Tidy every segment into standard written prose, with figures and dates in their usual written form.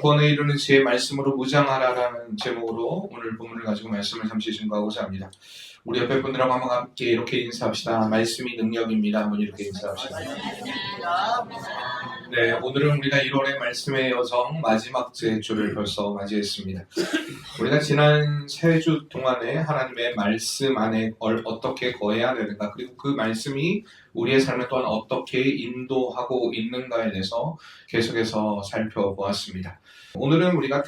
구원에 이르는 지혜의 말씀으로 무장하라라는 제목으로 오늘 본문을 가지고 말씀을 잠시 증거하고자 합니다. 우리 옆에 분들하고 한번 함께 이렇게 인사합시다. 말씀이 능력입니다. 한번 이렇게 인사합시다. 네, 오늘은 우리가 1월의 말씀의 여정 마지막 주를 벌써 맞이했습니다. 우리가 지난 3주 동안에 하나님의 말씀 안에 어떻게 거해야 되는가, 그리고 그 말씀이 우리의 삶을 또한 어떻게 인도하고 있는가에 대해서 계속해서 살펴보았습니다. 오늘은 우리가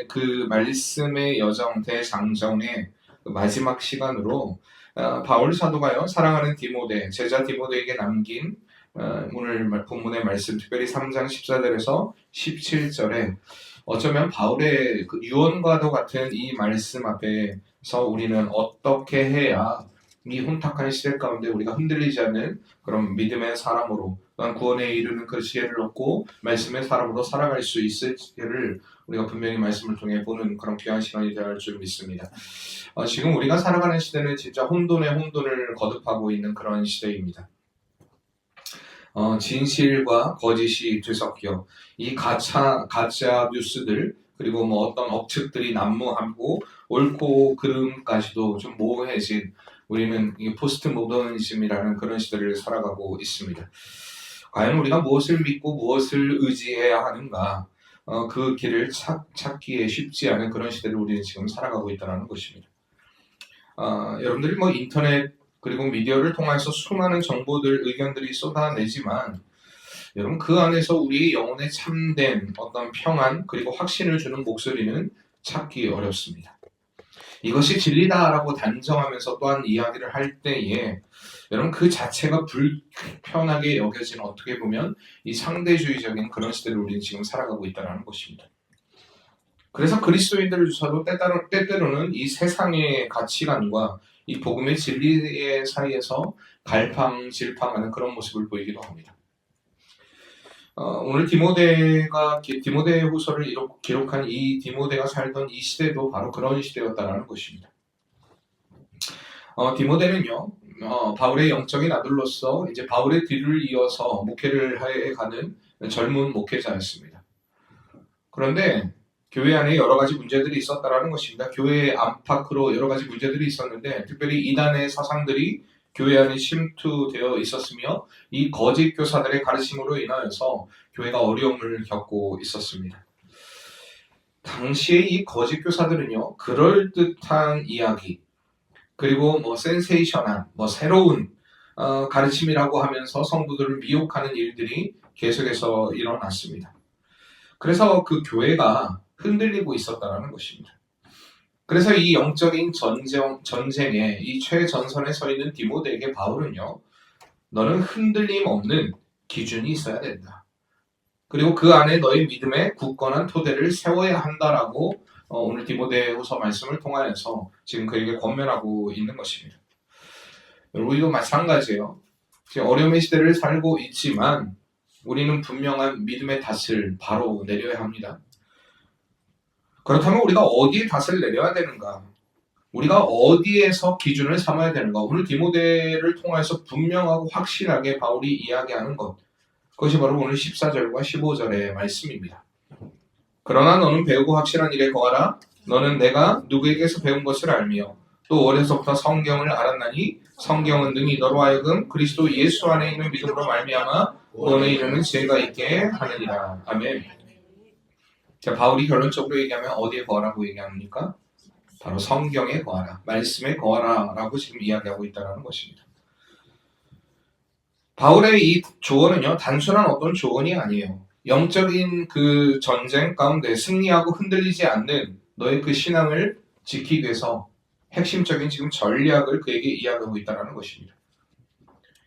그 말씀의 여정 대장정의 마지막 시간으로 바울 사도가요, 사랑하는 디모데, 제자 디모데에게 남긴 오늘 본문의 말씀, 특별히 3장 14절에서 17절에 어쩌면 바울의 그 유언과도 같은 이 말씀 앞에서 우리는 어떻게 해야 이 혼탁한 시대 가운데 우리가 흔들리지 않는 그런 믿음의 사람으로, 또한 구원에 이르는 그 지혜를 얻고 말씀의 사람으로 살아갈 수 있을지를 우리가 분명히 말씀을 통해 보는 그런 귀한 시간이 되어야 줄 믿습니다. 지금 우리가 살아가는 시대는 진짜 혼돈에 혼돈을 거듭하고 있는 그런 시대입니다. 진실과 거짓이 뒤섞여 이 가짜 뉴스들, 그리고 어떤 억측들이 난무하고 옳고 그름까지도 좀 모호해진, 우리는 이 포스트 모더니즘이라는 그런 시대를 살아가고 있습니다. 과연 우리가 무엇을 믿고 무엇을 의지해야 하는가, 그 길을 찾기에 쉽지 않은 그런 시대를 우리는 지금 살아가고 있다는 것입니다. 여러분들이 인터넷 그리고 미디어를 통해서 수많은 정보들, 의견들이 쏟아내지만 여러분, 그 안에서 우리의 영혼에 참된 어떤 평안 그리고 확신을 주는 목소리는 찾기 어렵습니다. 이것이 진리다라고 단정하면서 또한 이야기를 할 때에 여러분, 그 자체가 불편하게 여겨지는, 어떻게 보면 이 상대주의적인 그런 시대를 우리는 지금 살아가고 있다는 것입니다. 그래서 그리스도인들조차도 때때로는 이 세상의 가치관과 이 복음의 진리의 사이에서 갈팡질팡하는 그런 모습을 보이기도 합니다. 오늘 디모데 후서를 기록한 이 디모데가 살던 이 시대도 바로 그런 시대였다는 것입니다. 디모데는요, 바울의 영적인 아들로서 이제 바울의 뒤를 이어서 목회를 해가는 젊은 목회자였습니다. 그런데 교회 안에 여러 가지 문제들이 있었다라는 것입니다. 교회의 안팎으로 여러 가지 문제들이 있었는데, 특별히 이단의 사상들이 교회 안에 침투되어 있었으며, 이 거짓 교사들의 가르침으로 인하여서 교회가 어려움을 겪고 있었습니다. 당시에 이 거짓 교사들은요, 그럴듯한 이야기, 그리고 센세이션한, 새로운 가르침이라고 하면서 성도들을 미혹하는 일들이 계속해서 일어났습니다. 그래서 그 교회가 흔들리고 있었다는 것입니다. 그래서 이 영적인 전쟁에 이 최전선에 서 있는 디모데에게 바울은요, 너는 흔들림 없는 기준이 있어야 된다. 그리고 그 안에 너의 믿음의 굳건한 토대를 세워야 한다라고 오늘 디모데후서 말씀을 통하여서 지금 그에게 권면하고 있는 것입니다. 우리도 마찬가지예요. 어려움의 시대를 살고 있지만 우리는 분명한 믿음의 닷을 바로 내려야 합니다. 그렇다면 우리가 어디에 닷을 내려야 되는가? 우리가 어디에서 기준을 삼아야 되는가? 오늘 디모데를 통해서 분명하고 확실하게 바울이 이야기하는 것, 그것이 바로 오늘 14절과 15절의 말씀입니다. 그러나 너는 배우고 확실한 일에 거하라. 너는 내가 누구에게서 배운 것을 알며 또 어려서부터 성경을 알았나니 성경은 능히 너로 하여금 그리스도 예수 안에 있는 믿음으로 말미암아 구원에 이르는 지혜가 있게 하느니라. 아멘. 자, 바울이 결론적으로 얘기하면 어디에 거하라고 얘기합니까? 바로 성경에 거하라, 말씀에 거하라 라고 지금 이야기하고 있다는 것입니다. 바울의 이 조언은요, 단순한 어떤 조언이 아니에요. 영적인 그 전쟁 가운데 승리하고 흔들리지 않는 너의 그 신앙을 지키기 위해서 핵심적인 지금 전략을 그에게 이야기하고 있다는 것입니다.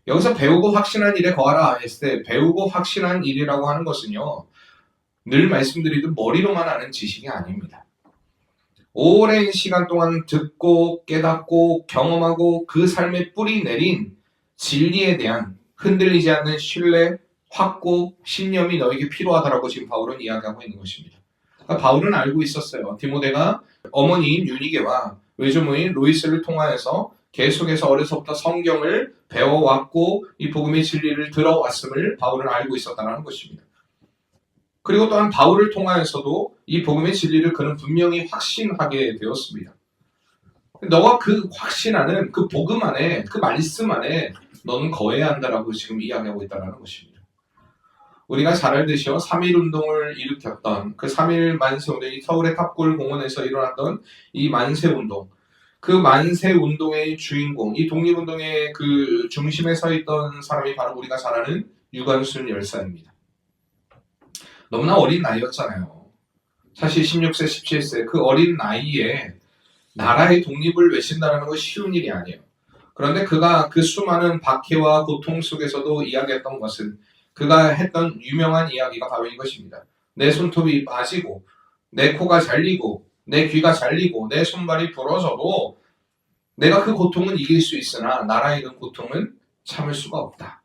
여기서 배우고 확신한 일에 거하라 했을 때, 배우고 확신한 일이라고 하는 것은요, 늘 말씀드리듯 머리로만 아는 지식이 아닙니다. 오랜 시간 동안 듣고 깨닫고 경험하고 그 삶에 뿌리 내린 진리에 대한 흔들리지 않는 신뢰, 확고, 신념이 너에게 필요하다라고 지금 바울은 이야기하고 있는 것입니다. 그러니까 바울은 알고 있었어요. 디모데가 어머니인 유니게와 외조모인 로이스를 통하여서 계속해서 어려서부터 성경을 배워왔고 이 복음의 진리를 들어왔음을 바울은 알고 있었다는 것입니다. 그리고 또한 바울을 통하여서도 이 복음의 진리를 그는 분명히 확신하게 되었습니다. 너가 그 확신하는 그 복음 안에, 그 말씀 안에 너는 거해야 한다라고 지금 이야기하고 있다는 것입니다. 우리가 잘 알듯이요, 3.1운동을 일으켰던 그 3.1 만세운동이 서울의 탑골 공원에서 일어났던 이 만세운동, 그 만세운동의 주인공, 이 독립운동의 그 중심에 서 있던 사람이 바로 우리가 잘 아는 유관순 열사입니다. 너무나 어린 나이였잖아요. 사실 16세, 17세 그 어린 나이에 나라의 독립을 외친다는 건 쉬운 일이 아니에요. 그런데 그가 그 수많은 박해와 고통 속에서도 이야기했던 것은, 그가 했던 유명한 이야기가 바로 이것입니다. 내 손톱이 빠지고 내 코가 잘리고 내 귀가 잘리고 내 손발이 부러져도 내가 그 고통은 이길 수 있으나 나라의 그 고통은 참을 수가 없다.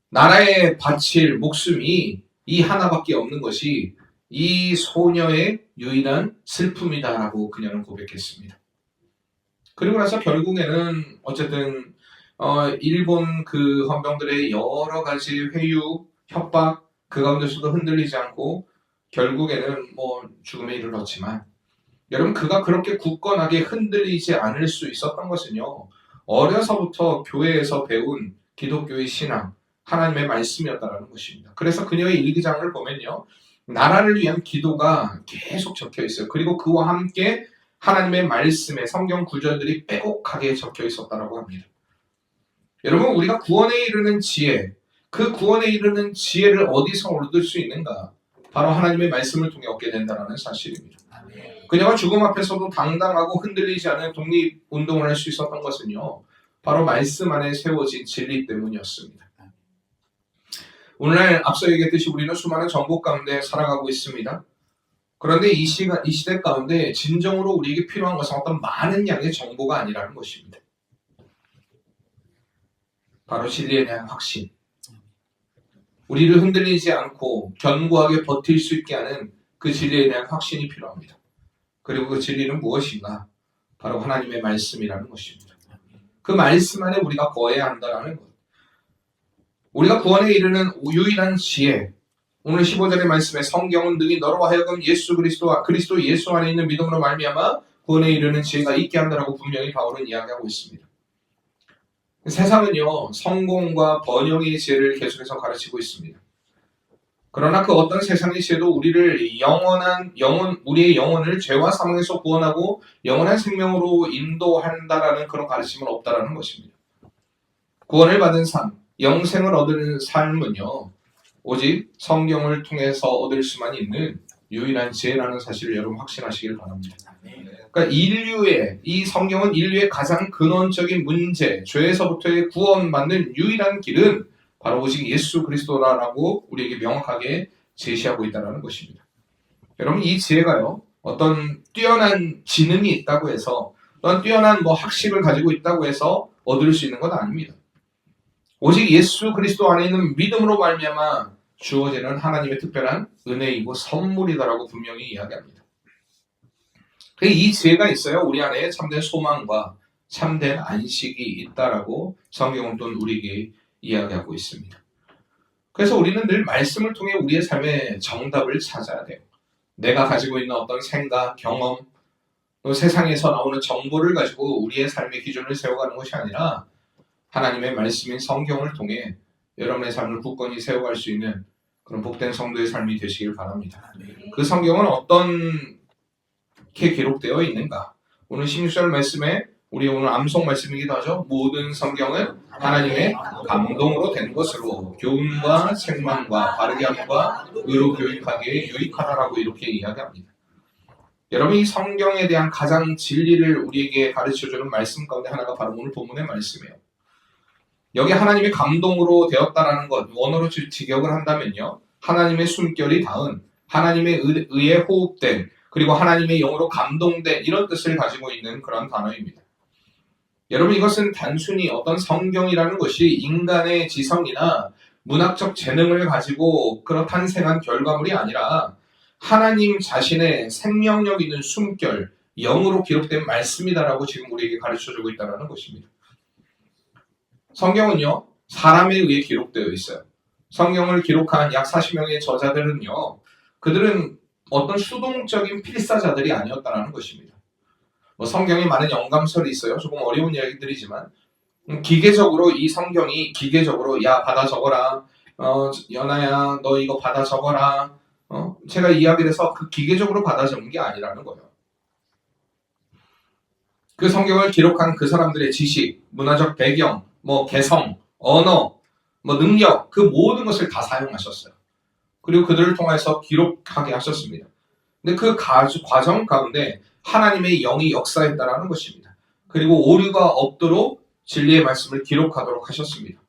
나라에 바칠 목숨이 이 하나밖에 없는 것이 이 소녀의 유일한 슬픔이다라고 그녀는 고백했습니다. 그리고 나서 결국에는 어쨌든 일본 그 헌병들의 여러 가지 회유, 협박 그 가운데서도 흔들리지 않고 결국에는 죽음에 이르렀지만, 여러분 그가 그렇게 굳건하게 흔들리지 않을 수 있었던 것은요, 어려서부터 교회에서 배운 기독교의 신앙, 하나님의 말씀이었다는 것입니다. 그래서 그녀의 일기장을 보면요, 나라를 위한 기도가 계속 적혀 있어요. 그리고 그와 함께 하나님의 말씀에 성경 구절들이 빼곡하게 적혀 있었다고 합니다. 여러분, 우리가 구원에 이르는 지혜, 그 구원에 이르는 지혜를 어디서 얻을 수 있는가? 바로 하나님의 말씀을 통해 얻게 된다는 사실입니다. 그녀가 죽음 앞에서도 당당하고 흔들리지 않은 독립운동을 할 수 있었던 것은요, 바로 말씀 안에 세워진 진리 때문이었습니다. 오늘날 앞서 얘기했듯이 우리는 수많은 정보 가운데 살아가고 있습니다. 그런데 이 시대 가운데 진정으로 우리에게 필요한 것은 어떤 많은 양의 정보가 아니라는 것입니다. 바로 진리에 대한 확신. 우리를 흔들리지 않고 견고하게 버틸 수 있게 하는 그 진리에 대한 확신이 필요합니다. 그리고 그 진리는 무엇인가? 바로 하나님의 말씀이라는 것입니다. 그 말씀 안에 우리가 거해야 한다는 것. 우리가 구원에 이르는 유일한 지혜, 오늘 15절의 말씀에 성경은 능히 너로 하여금 그리스도 예수 안에 있는 믿음으로 말미암아 구원에 이르는 지혜가 있게 한다라고 분명히 바울은 이야기하고 있습니다. 세상은요, 성공과 번영의 지혜를 계속해서 가르치고 있습니다. 그러나 그 어떤 세상의 지혜도 우리를 우리의 영혼을 죄와 사망에서 구원하고 영원한 생명으로 인도한다라는 그런 가르침은 없다라는 것입니다. 구원을 받은 삶, 영생을 얻는 삶은요, 오직 성경을 통해서 얻을 수만 있는 유일한 지혜라는 사실을 여러분 확신하시길 바랍니다. 그러니까 이 성경은 인류의 가장 근원적인 문제, 죄에서부터의 구원받는 유일한 길은 바로 오직 예수 그리스도라고 우리에게 명확하게 제시하고 있다는 것입니다. 여러분, 이 지혜가요, 어떤 뛰어난 지능이 있다고 해서, 또한 뛰어난 학식을 가지고 있다고 해서 얻을 수 있는 건 아닙니다. 오직 예수 그리스도 안에 있는 믿음으로 말미암아 주어지는 하나님의 특별한 은혜이고 선물이다라고 분명히 이야기합니다. 이 지혜가 있어야 우리 안에 참된 소망과 참된 안식이 있다라고 성경은 또 우리에게 이야기하고 있습니다. 그래서 우리는 늘 말씀을 통해 우리의 삶의 정답을 찾아야 돼요. 내가 가지고 있는 어떤 생각, 경험, 또 세상에서 나오는 정보를 가지고 우리의 삶의 기준을 세워가는 것이 아니라 하나님의 말씀인 성경을 통해 여러분의 삶을 굳건히 세워갈 수 있는 그런 복된 성도의 삶이 되시길 바랍니다. 그 성경은 어떻게 기록되어 있는가? 오늘 16절 말씀에 우리 오늘 암송 말씀이기도 하죠. 모든 성경은 하나님의 감동으로 된 것으로 교훈과 책망과 바르게 함과 의로 교육하기에 유익하다라고 이렇게 이야기합니다. 여러분, 이 성경에 대한 가장 진리를 우리에게 가르쳐주는 말씀 가운데 하나가 바로 오늘 본문의 말씀이에요. 여기 하나님의 감동으로 되었다라는 것, 원어로 직역을 한다면요, 하나님의 숨결이 닿은, 하나님의 의에 호흡된, 그리고 하나님의 영으로 감동된 이런 뜻을 가지고 있는 그런 단어입니다. 여러분, 이것은 단순히 어떤 성경이라는 것이 인간의 지성이나 문학적 재능을 가지고 탄생한 결과물이 아니라 하나님 자신의 생명력 있는 숨결, 영으로 기록된 말씀이다라고 지금 우리에게 가르쳐주고 있다는 것입니다. 성경은요, 사람에 의해 기록되어 있어요. 성경을 기록한 약 40명의 저자들은요, 그들은 어떤 수동적인 필사자들이 아니었다는 것입니다. 뭐 성경에 많은 영감설이 있어요. 조금 어려운 이야기들이지만 기계적으로 이 성경이 기계적으로 야 받아 적어라, 연아야 너 이거 받아 적어라, 제가 이야기를 해서 그 기계적으로 받아 적은 게 아니라는 거예요. 그 성경을 기록한 그 사람들의 지식, 문화적 배경, 뭐 개성, 언어, 뭐 능력, 그 모든 것을 다 사용하셨어요. 그리고 그들을 통해서 기록하게 하셨습니다. 근데 그 과정 가운데 하나님의 영이 역사했다라는 것입니다. 그리고 오류가 없도록 진리의 말씀을 기록하도록 하셨습니다.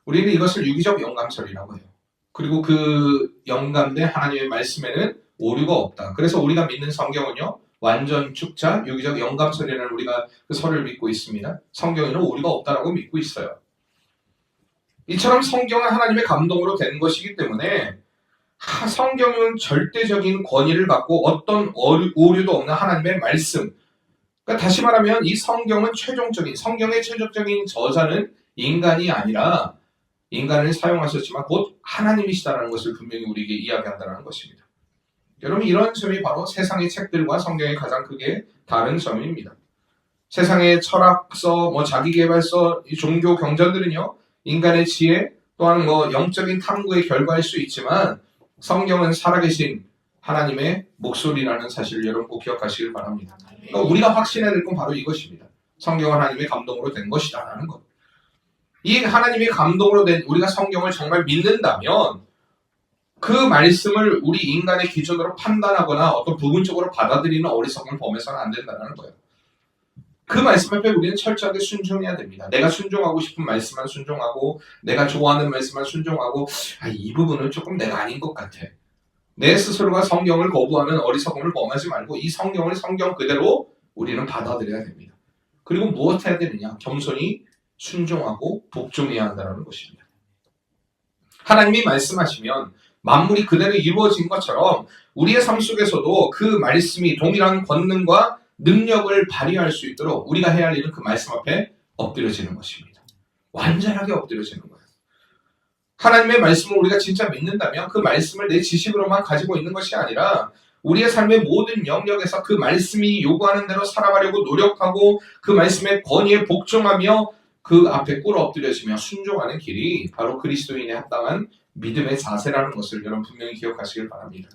우리는 이것을 유기적 영감설이라고 해요. 그리고 그 영감된 하나님의 말씀에는 오류가 없다. 그래서 우리가 믿는 성경은요, 완전 축자, 유기적 영감설이라는 우리가 그 설을 믿고 있습니다. 성경에는 오류가 없다라고 믿고 있어요. 이처럼 성경은 하나님의 감동으로 된 것이기 때문에 성경은 절대적인 권위를 갖고 어떤 오류도 없는 하나님의 말씀. 그러니까 다시 말하면 이 성경은 성경의 최종적인 저자는 인간이 아니라 인간을 사용하셨지만 곧 하나님이시다라는 것을 분명히 우리에게 이야기한다는 것입니다. 여러분, 이런 점이 바로 세상의 책들과 성경의 가장 크게 다른 점입니다. 세상의 철학서, 자기계발서, 종교 경전들은요, 인간의 지혜 또한 영적인 탐구의 결과일 수 있지만 성경은 살아계신 하나님의 목소리라는 사실을 여러분 꼭 기억하시길 바랍니다. 그러니까 우리가 확신해야 될 건 바로 이것입니다. 성경은 하나님의 감동으로 된 것이다라는 것. 이 하나님의 감동으로 된 우리가 성경을 정말 믿는다면 그 말씀을 우리 인간의 기준으로 판단하거나 어떤 부분적으로 받아들이는 어리석음을 범해서는 안 된다는 거예요. 그 말씀 앞에 우리는 철저하게 순종해야 됩니다. 내가 순종하고 싶은 말씀만 순종하고 내가 좋아하는 말씀만 순종하고 이 부분은 조금 내가 아닌 것 같아. 내 스스로가 성경을 거부하는 어리석음을 범하지 말고 이 성경을 성경 그대로 우리는 받아들여야 됩니다. 그리고 무엇 해야 되느냐? 겸손히 순종하고 복종해야 한다는 것입니다. 하나님이 말씀하시면 만물이 그대로 이루어진 것처럼 우리의 삶 속에서도 그 말씀이 동일한 권능과 능력을 발휘할 수 있도록 우리가 해야 할 일은 그 말씀 앞에 엎드려지는 것입니다. 완전하게 엎드려지는 거예요. 하나님의 말씀을 우리가 진짜 믿는다면 그 말씀을 내 지식으로만 가지고 있는 것이 아니라 우리의 삶의 모든 영역에서 그 말씀이 요구하는 대로 살아가려고 노력하고 그 말씀의 권위에 복종하며 그 앞에 꿇어 엎드려지며 순종하는 길이 바로 그리스도인의 합당한 믿음의 자세라는 것을 여러분 분명히 기억하시길 바랍니다.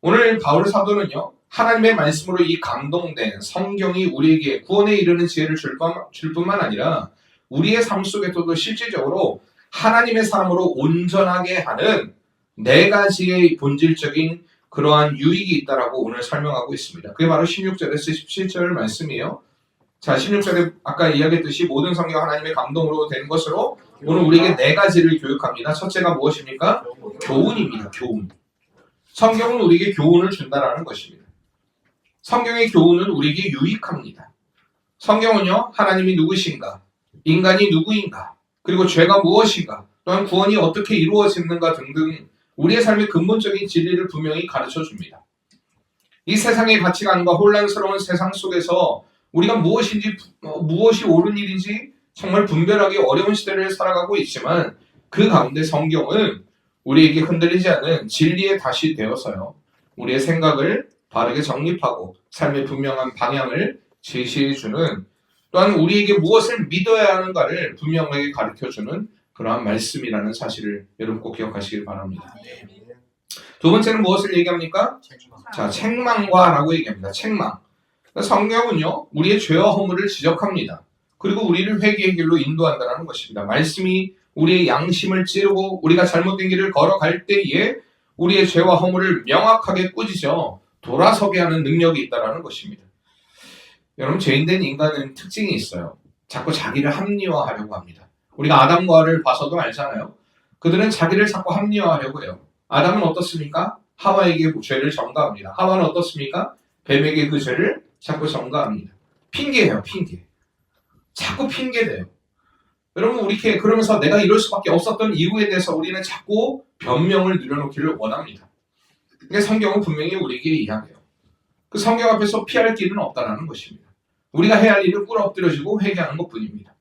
오늘 바울 사도는요, 하나님의 말씀으로 이 감동된 성경이 우리에게 구원에 이르는 지혜를 줄 뿐만 아니라 우리의 삶 속에서도 실질적으로 하나님의 사람으로 온전하게 하는 4가지의 본질적인 그러한 유익이 있다라고 오늘 설명하고 있습니다. 그게 바로 16절에서 17절 말씀이에요. 자, 16절에 아까 이야기했듯이 모든 성경 하나님의 감동으로 된 것으로 오늘 우리에게 4가지를 교육합니다. 첫째가 무엇입니까? 교훈입니다. 교훈. 성경은 우리에게 교훈을 준다라는 것입니다. 성경의 교훈은 우리에게 유익합니다. 성경은요, 하나님이 누구신가, 인간이 누구인가, 그리고 죄가 무엇인가, 또한 구원이 어떻게 이루어지는가 등등 우리의 삶의 근본적인 진리를 분명히 가르쳐 줍니다. 이 세상의 가치관과 혼란스러운 세상 속에서 우리가 무엇이 옳은 일인지 정말 분별하기 어려운 시대를 살아가고 있지만 그 가운데 성경은 우리에게 흔들리지 않는 진리의 닷이 되어서요, 우리의 생각을 바르게 정립하고 삶의 분명한 방향을 제시해주는, 또한 우리에게 무엇을 믿어야 하는가를 분명하게 가르쳐주는 그러한 말씀이라는 사실을 여러분 꼭 기억하시길 바랍니다. 두 번째는 무엇을 얘기합니까? 자, 책망과라고 얘기합니다. 책망. 성경은요, 우리의 죄와 허물을 지적합니다. 그리고 우리를 회개의 길로 인도한다는 것입니다. 말씀이 우리의 양심을 찌르고 우리가 잘못된 길을 걸어갈 때에 우리의 죄와 허물을 명확하게 꾸짖어 돌아서게 하는 능력이 있다는 것입니다. 여러분, 죄인된 인간은 특징이 있어요. 자꾸 자기를 합리화하려고 합니다. 우리가 아담과 하와를 봐서도 알잖아요. 그들은 자기를 자꾸 합리화하려고 해요. 아담은 어떻습니까? 하와에게 죄를 전가합니다. 하와는 어떻습니까? 뱀에게 그 죄를 자꾸 전가합니다. 핑계예요, 핑계. 자꾸 핑계대요. 여러분, 그러면서 내가 이럴 수밖에 없었던 이유에 대해서 우리는 자꾸 변명을 늘여놓기를 원합니다. 근데 성경은 분명히 우리에게 이야기해요. 그 성경 앞에서 피할 길은 없다는 것입니다. 우리가 해야 할 일은 꿇어 엎드려지고 회개하는 것뿐입니다.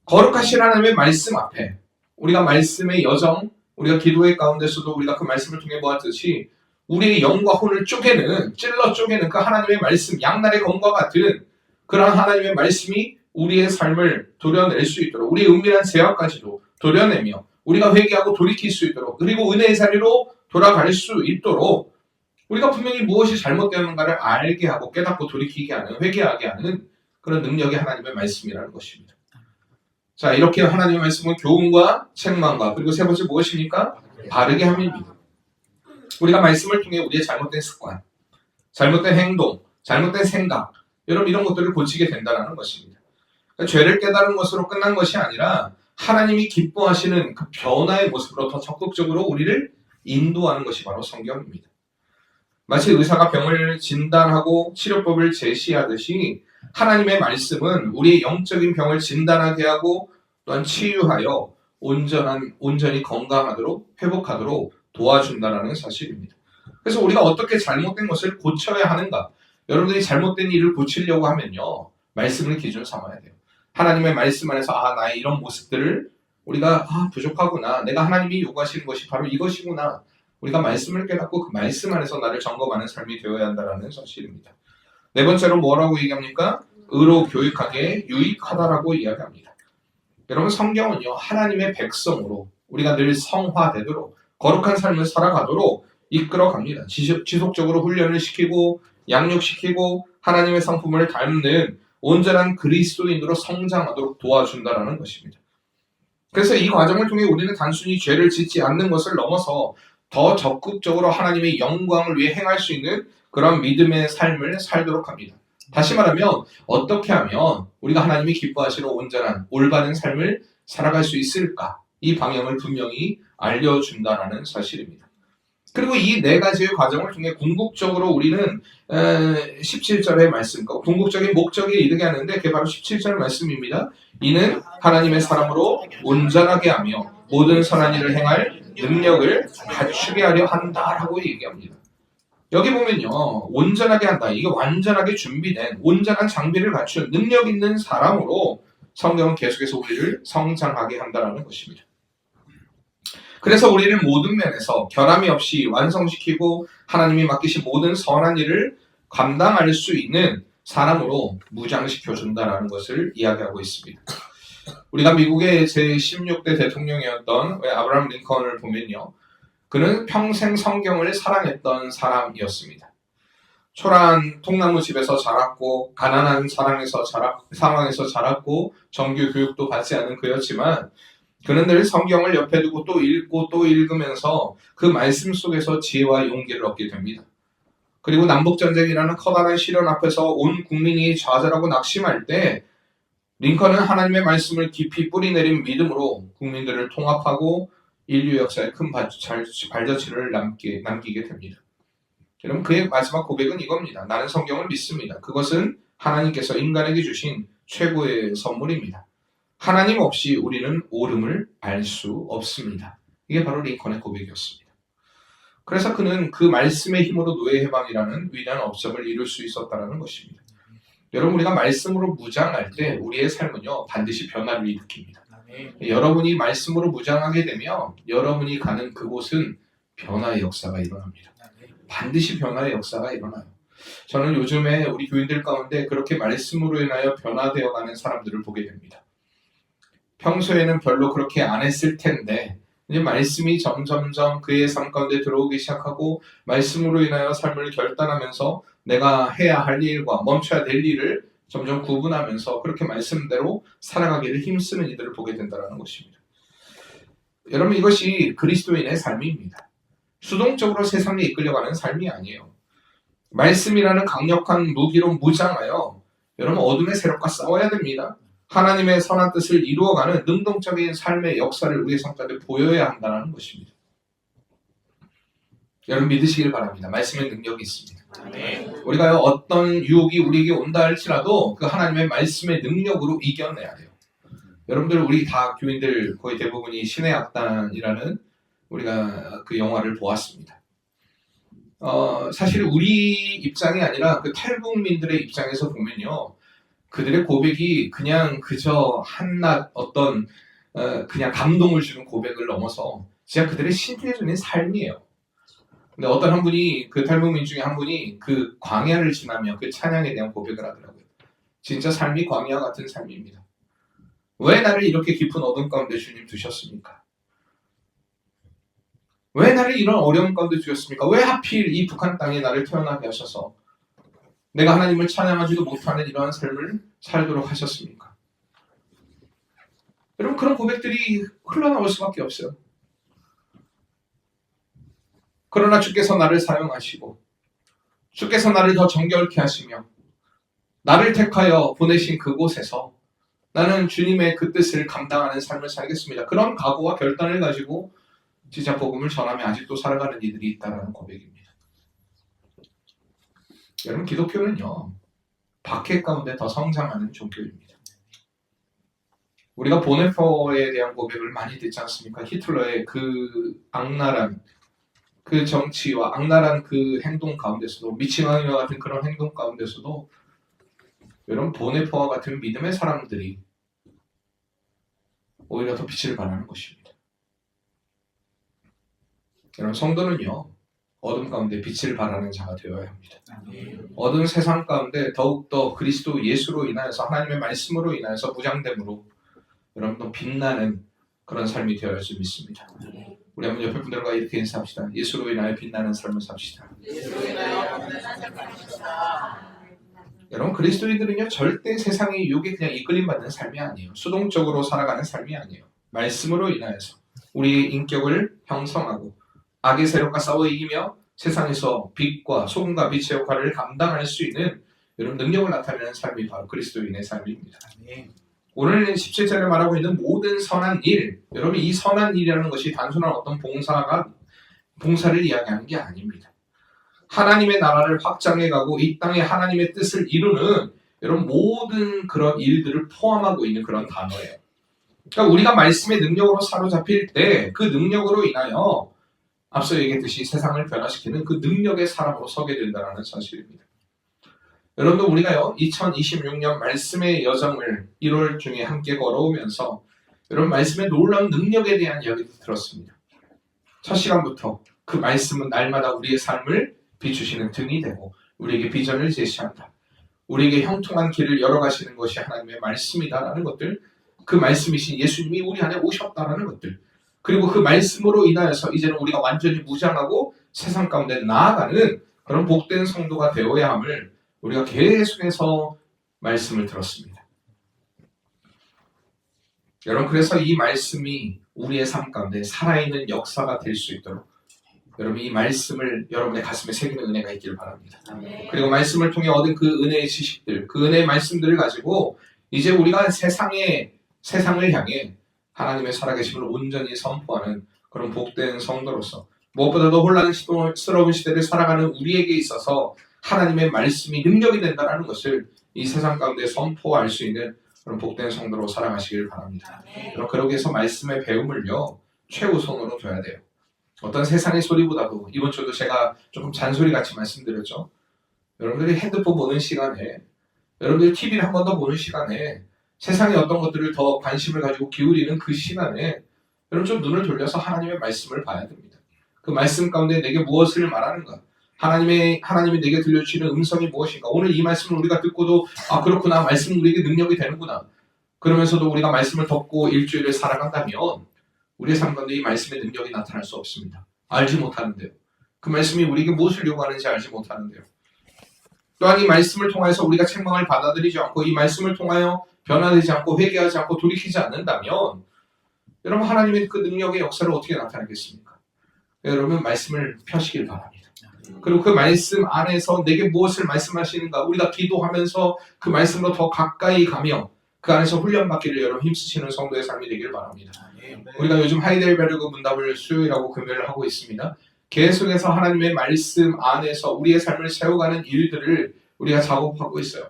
거룩하신 하나님의 말씀 앞에 우리가 말씀의 여정, 우리가 기도의 가운데서도 우리가 그 말씀을 통해 보았듯이 우리의 영과 혼을 찔러 쪼개는 그 하나님의 말씀, 양날의 검과 같은 그런 하나님의 말씀이 우리의 삶을 도려낼 수 있도록, 우리의 은밀한 죄악까지도 도려내며 우리가 회개하고 돌이킬 수 있도록, 그리고 은혜의 자리로 돌아갈 수 있도록 우리가 분명히 무엇이 잘못되는가를 알게 하고 깨닫고 돌이키게 하는, 회개하게 하는 그런 능력이 하나님의 말씀이라는 것입니다. 자, 이렇게 하나님의 말씀은 교훈과 책망과, 그리고 세 번째 무엇입니까? 바르게 함입니다. 우리가 말씀을 통해 우리의 잘못된 습관, 잘못된 행동, 잘못된 생각, 여러분 이런 것들을 고치게 된다는 것입니다. 그러니까 죄를 깨달은 것으로 끝난 것이 아니라 하나님이 기뻐하시는 그 변화의 모습으로 더 적극적으로 우리를 인도하는 것이 바로 성경입니다. 마치 의사가 병을 진단하고 치료법을 제시하듯이 하나님의 말씀은 우리의 영적인 병을 진단하게 하고 또한 치유하여 온전히 건강하도록 회복하도록 도와준다는 사실입니다. 그래서 우리가 어떻게 잘못된 것을 고쳐야 하는가? 여러분들이 잘못된 일을 고치려고 하면요, 말씀을 기준 삼아야 돼요. 하나님의 말씀 안에서 나의 이런 모습들을 우리가 부족하구나, 내가 하나님이 요구하시는 것이 바로 이것이구나, 우리가 말씀을 깨닫고 그 말씀 안에서 나를 점검하는 삶이 되어야 한다는 사실입니다. 네 번째로 뭐라고 얘기합니까? 의로 교육하기에 유익하다라고 이야기합니다. 여러분 성경은요, 하나님의 백성으로 우리가 늘 성화되도록 거룩한 삶을 살아가도록 이끌어갑니다. 지속적으로 훈련을 시키고 양육시키고 하나님의 성품을 닮는 온전한 그리스도인으로 성장하도록 도와준다는 것입니다. 그래서 이 과정을 통해 우리는 단순히 죄를 짓지 않는 것을 넘어서 더 적극적으로 하나님의 영광을 위해 행할 수 있는 그런 믿음의 삶을 살도록 합니다. 다시 말하면 어떻게 하면 우리가 하나님이 기뻐하시는 온전한 올바른 삶을 살아갈 수 있을까? 이 방향을 분명히 알려준다는 사실입니다. 그리고 이 네 가지의 과정을 통해 궁극적으로 우리는 17절의 말씀과 궁극적인 목적에 이르게 하는데 그게 바로 17절 말씀입니다. 이는 하나님의 사람으로 온전하게 하며 모든 선한 일을 행할 능력을 갖추게 하려 한다라고 얘기합니다. 여기 보면요, 온전하게 한다. 이게 완전하게 준비된 온전한 장비를 갖춘 능력 있는 사람으로 성경은 계속해서 우리를 성장하게 한다는 것입니다. 그래서 우리를 모든 면에서 결함이 없이 완성시키고 하나님이 맡기신 모든 선한 일을 감당할 수 있는 사람으로 무장시켜준다는 것을 이야기하고 있습니다. 우리가 미국의 제16대 대통령이었던 아브라함 링컨을 보면요, 그는 평생 성경을 사랑했던 사람이었습니다. 초라한 통나무 집에서 자랐고 가난한 상황에서 자랐고 정규 교육도 받지 않은 그였지만 그는 늘 성경을 옆에 두고 또 읽고 또 읽으면서 그 말씀 속에서 지혜와 용기를 얻게 됩니다. 그리고 남북전쟁이라는 커다란 시련 앞에서 온 국민이 좌절하고 낙심할 때 링컨은 하나님의 말씀을 깊이 뿌리내린 믿음으로 국민들을 통합하고 인류 역사에 큰 발자취를 남기게 됩니다. 여러분 그의 마지막 고백은 이겁니다. 나는 성경을 믿습니다. 그것은 하나님께서 인간에게 주신 최고의 선물입니다. 하나님 없이 우리는 옳음을 알 수 없습니다. 이게 바로 링컨의 고백이었습니다. 그래서 그는 그 말씀의 힘으로 노예 해방이라는 위대한 업적을 이룰 수 있었다는 것입니다. 여러분 우리가 말씀으로 무장할 때 우리의 삶은요 반드시 변화를 일으킵니다. 여러분이 말씀으로 무장하게 되면 여러분이 가는 그곳은 변화의 역사가 일어납니다. 반드시 변화의 역사가 일어나요. 저는 요즘에 우리 교인들 가운데 그렇게 말씀으로 인하여 변화되어가는 사람들을 보게 됩니다. 평소에는 별로 그렇게 안 했을 텐데 이제 말씀이 점점점 그의 삶 가운데 들어오기 시작하고 말씀으로 인하여 삶을 결단하면서 내가 해야 할 일과 멈춰야 될 일을 점점 구분하면서 그렇게 말씀대로 살아가기를 힘쓰는 이들을 보게 된다는 것입니다. 여러분 이것이 그리스도인의 삶입니다. 수동적으로 세상에 이끌려가는 삶이 아니에요. 말씀이라는 강력한 무기로 무장하여 여러분 어둠의 세력과 싸워야 됩니다. 하나님의 선한 뜻을 이루어가는 능동적인 삶의 역사를 우리의 삶 가운데 보여야 한다는 것입니다. 여러분 믿으시길 바랍니다. 말씀의 능력이 있습니다. 우리가 어떤 유혹이 우리에게 온다 할지라도 그 하나님의 말씀의 능력으로 이겨내야 돼요. 여러분들 우리 다 교인들 거의 대부분이 신의 악단이라는 우리가 그 영화를 보았습니다. 사실 우리 입장이 아니라 그 탈북민들의 입장에서 보면요, 그들의 고백이 그냥 그저 한낱 어떤 그냥 감동을 주는 고백을 넘어서 진짜 그들의 신뢰적인 삶이에요. 근데 어떤 한 분이 그 탈북민 중에 한 분이 그 광야를 지나며 그 찬양에 대한 고백을 하더라고요. 진짜 삶이 광야 같은 삶입니다. 왜 나를 이렇게 깊은 어둠 가운데 주님 두셨습니까? 왜 나를 이런 어려움 가운데 두셨습니까? 왜 하필 이 북한 땅에 나를 태어나게 하셔서 내가 하나님을 찬양하지도 못하는 이러한 삶을 살도록 하셨습니까? 여러분 그런 고백들이 흘러나올 수밖에 없어요. 그러나 주께서 나를 사용하시고 주께서 나를 더 정결케 하시며 나를 택하여 보내신 그곳에서 나는 주님의 그 뜻을 감당하는 삶을 살겠습니다. 그런 각오와 결단을 가지고 진짜 복음을 전하며 아직도 살아가는 이들이 있다는 고백입니다. 여러분 기독교는요. 박해 가운데 더 성장하는 종교입니다. 우리가 보네포에 대한 고백을 많이 듣지 않습니까? 히틀러의 그 악랄한 그 정치와 악랄한 그 행동 가운데서도 미치광이와 같은 그런 행동 가운데서도 여러분 보네포와 같은 믿음의 사람들이 오히려 더 빛을 발하는 것입니다. 여러분 성도는요. 어둠 가운데 빛을 발하는 자가 되어야 합니다. 어두운 세상 가운데 더욱더 그리스도 예수로 인하여서 하나님의 말씀으로 인하여서 무장됨으로 여러분도 빛나는 그런 삶이 되어야 할 줄 믿습니다. 우리 한번 옆에 분들과 이렇게 인사합시다. 예수로 인하여 빛나는 삶을 삽시다. 여러분 그리스도인들은요 절대 세상의 유혹에 그냥 이끌림받는 삶이 아니에요. 수동적으로 살아가는 삶이 아니에요. 말씀으로 인하여서 우리의 인격을 형성하고 악의 세력과 싸워 이기며 세상에서 빛과 소금과 빛의 역할을 감당할 수 있는 여러분 능력을 나타내는 삶이 바로 그리스도인의 삶입니다. 오늘 17절에 말하고 있는 모든 선한 일, 여러분 이 선한 일이라는 것이 단순한 어떤 봉사를 이야기하는 게 아닙니다. 하나님의 나라를 확장해가고 이 땅에 하나님의 뜻을 이루는 여러분 모든 그런 일들을 포함하고 있는 그런 단어예요. 그러니까 우리가 말씀의 능력으로 사로잡힐 때 그 능력으로 인하여 앞서 얘기했듯이 세상을 변화시키는 그 능력의 사람으로 서게 된다는 사실입니다. 여러분도 우리가요 2026년 말씀의 여정을 1월 중에 함께 걸어오면서 여러분 말씀의 놀라운 능력에 대한 이야기도 들었습니다. 첫 시간부터 그 말씀은 날마다 우리의 삶을 비추시는 등이 되고 우리에게 비전을 제시한다. 우리에게 형통한 길을 열어가시는 것이 하나님의 말씀이다라는 것들, 그 말씀이신 예수님이 우리 안에 오셨다라는 것들, 그리고 그 말씀으로 인하여서 이제는 우리가 완전히 무장하고 세상 가운데 나아가는 그런 복된 성도가 되어야 함을 우리가 계속해서 말씀을 들었습니다. 여러분 그래서 이 말씀이 우리의 삶 가운데 살아있는 역사가 될 수 있도록 여러분 이 말씀을 여러분의 가슴에 새기는 은혜가 있기를 바랍니다. 그리고 말씀을 통해 얻은 그 은혜의 지식들, 그 은혜의 말씀들을 가지고 이제 우리가 세상을 향해 하나님의 살아계심을 온전히 선포하는 그런 복된 성도로서 무엇보다도 혼란스러운 시대를 살아가는 우리에게 있어서 하나님의 말씀이 능력이 된다는 것을 이 세상 가운데 선포할 수 있는 그런 복된 성도로 살아가시길 바랍니다. 그러기 위해서 말씀의 배움을요 최우선으로 둬야 돼요. 어떤 세상의 소리보다도 이번 주도 제가 조금 잔소리같이 말씀드렸죠. 여러분들이 핸드폰 보는 시간에 여러분들이 TV를 한 번 더 보는 시간에 세상의 어떤 것들을 더 관심을 가지고 기울이는 그 시간에 여러분 좀 눈을 돌려서 하나님의 말씀을 봐야 됩니다. 그 말씀 가운데 내게 무엇을 말하는가? 하나님이 내게 들려주시는 음성이 무엇인가? 오늘 이 말씀을 우리가 듣고도 아 그렇구나 말씀은 우리에게 능력이 되는구나. 그러면서도 우리가 말씀을 덮고 일주일을 살아간다면 우리의 삶 가운데 이 말씀의 능력이 나타날 수 없습니다. 알지 못하는데요. 그 말씀이 우리에게 무엇을 요구하는지 알지 못하는데요. 또한 이 말씀을 통해서 우리가 책망을 받아들이지 않고 이 말씀을 통하여 변화되지 않고 회개하지 않고 돌이키지 않는다면 여러분 하나님의 그 능력의 역사를 어떻게 나타내겠습니까? 여러분 말씀을 펴시길 바랍니다. 그리고 그 말씀 안에서 내게 무엇을 말씀하시는가 우리가 기도하면서 그 말씀으로 더 가까이 가며 그 안에서 훈련받기를 여러분 힘쓰시는 성도의 삶이 되길 바랍니다. 우리가 요즘 하이델베르그 문답을 수요일하고 금요일을 하고 있습니다. 계속해서 하나님의 말씀 안에서 우리의 삶을 세워가는 일들을 우리가 작업하고 있어요.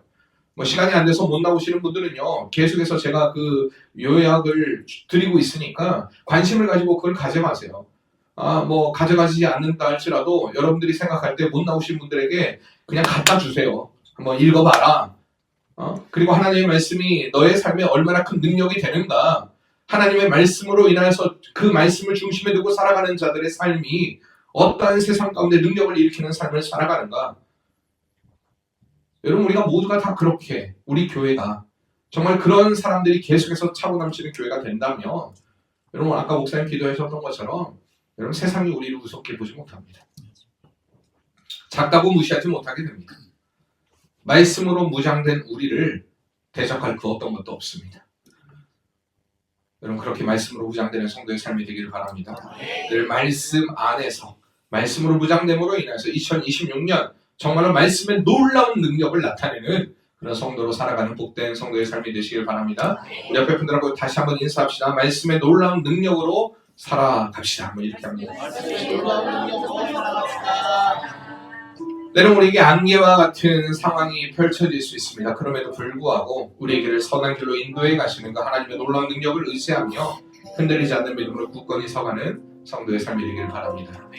시간이 안 돼서 못 나오시는 분들은요 계속해서 제가 그 요약을 드리고 있으니까 관심을 가지고 그걸 가져가세요. 가져가지 않는다 할지라도 여러분들이 생각할 때 못 나오신 분들에게 그냥 갖다 주세요. 한번 읽어봐라. 그리고 하나님의 말씀이 너의 삶에 얼마나 큰 능력이 되는가 하나님의 말씀으로 인하여서 그 말씀을 중심에 두고 살아가는 자들의 삶이 어떠한 세상 가운데 능력을 일으키는 삶을 살아가는가? 여러분, 우리가 모두가 다 그렇게 우리 교회가 정말 그런 사람들이 계속해서 차고 넘치는 교회가 된다면, 여러분 아까 목사님 기도하셨던 것처럼 여러분 세상이 우리를 우습게 보지 못합니다. 작다고 무시하지 못하게 됩니다. 말씀으로 무장된 우리를 대적할 그 어떤 것도 없습니다. 여러분 그렇게 말씀으로 무장되는 성도의 삶이 되기를 바랍니다. 늘 말씀 안에서 말씀으로 무장됨으로 인해서 2026년 정말로 말씀의 놀라운 능력을 나타내는 그런 성도로 살아가는 복된 성도의 삶이 되시길 바랍니다. 우리 옆에 분들하고 다시 한번 인사합시다. 말씀의 놀라운 능력으로 살아갑시다. 한번 이렇게 합니다. 때론 우리에게 안개와 같은 상황이 펼쳐질 수 있습니다. 그럼에도 불구하고 우리에게를 선한 길로 인도해 가시는 그 하나님의 놀라운 능력을 의지하며 흔들리지 않는 믿음으로 굳건히 서가는 성도의 삶이 되기를 바랍니다.